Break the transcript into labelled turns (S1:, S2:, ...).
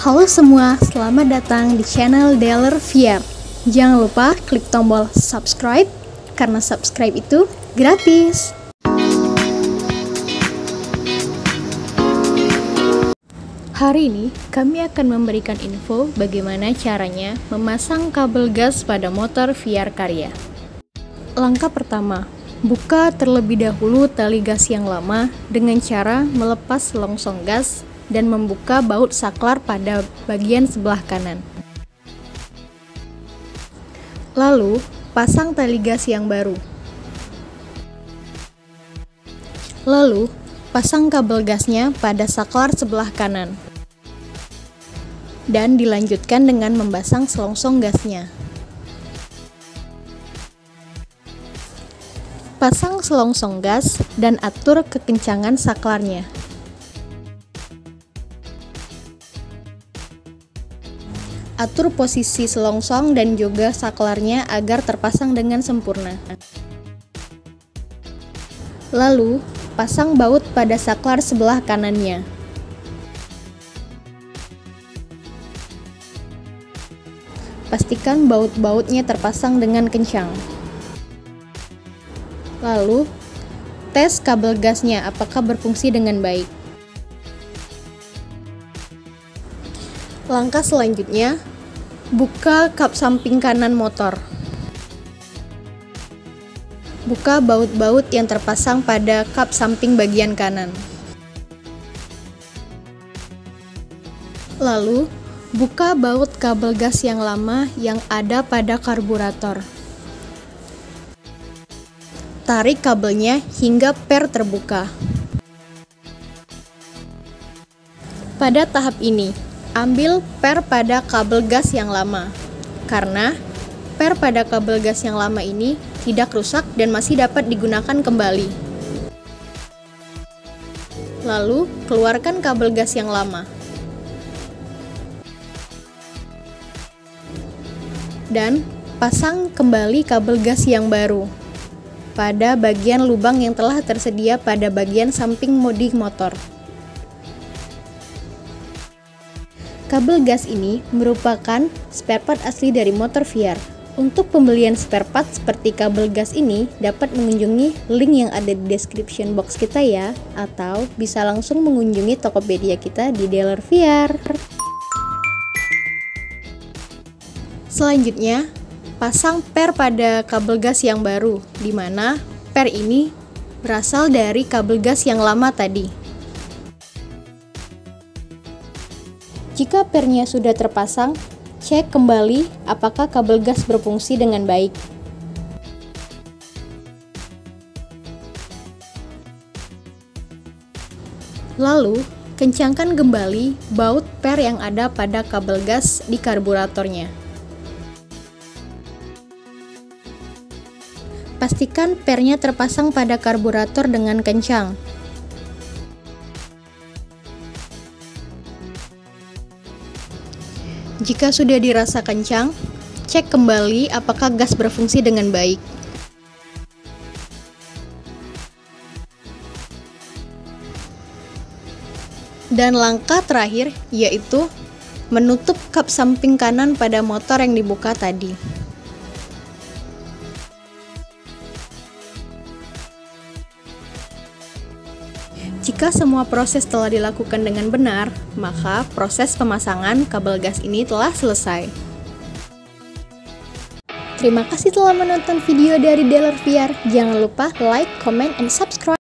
S1: Halo semua, selamat datang di channel Dealer VR. Jangan lupa klik tombol subscribe, karena subscribe itu gratis. Hari ini, kami akan memberikan info bagaimana caranya memasang kabel gas pada motor VR Karya. Langkah pertama, buka terlebih dahulu tali gas yang lama dengan cara melepas selongsong gas dan membuka baut saklar pada bagian sebelah kanan. Lalu, pasang tali gas yang baru. Lalu, pasang kabel gasnya pada saklar sebelah kanan. Dan dilanjutkan dengan memasang selongsong gasnya. Pasang selongsong gas dan atur kekencangan saklarnya. Atur posisi selongsong dan juga saklarnya agar terpasang dengan sempurna. Lalu, pasang baut pada saklar sebelah kanannya. Pastikan baut-bautnya terpasang dengan kencang. Lalu, tes kabel gasnya apakah berfungsi dengan baik. Langkah selanjutnya, buka kap samping kanan motor. Buka baut-baut yang terpasang pada kap samping bagian kanan. Lalu, buka baut kabel gas yang lama yang ada pada karburator. Tarik kabelnya hingga per terbuka. Pada tahap ini, ambil per pada kabel gas yang lama, karena per pada kabel gas yang lama ini tidak rusak dan masih dapat digunakan kembali. Lalu, keluarkan kabel gas yang lama. Dan pasang kembali kabel gas yang baru pada bagian lubang yang telah tersedia pada bagian samping bodi motor. Kabel gas ini merupakan spare part asli dari motor VR. Untuk pembelian spare part seperti kabel gas ini dapat mengunjungi link yang ada di description box kita ya, atau bisa langsung mengunjungi Tokopedia kita di Dealer VR. Selanjutnya, pasang per pada kabel gas yang baru, di mana per ini berasal dari kabel gas yang lama tadi. Jika pernya sudah terpasang, cek kembali apakah kabel gas berfungsi dengan baik. Lalu, kencangkan kembali baut per yang ada pada kabel gas di karburatornya. Pastikan pernya terpasang pada karburator dengan kencang. Jika sudah dirasa kencang, cek kembali apakah gas berfungsi dengan baik. Dan langkah terakhir yaitu menutup kap samping kanan pada motor yang dibuka tadi. Jika semua proses telah dilakukan dengan benar, maka proses pemasangan kabel gas ini telah selesai. Terima kasih telah menonton video dari Dealer VR. Jangan lupa like, comment, and subscribe.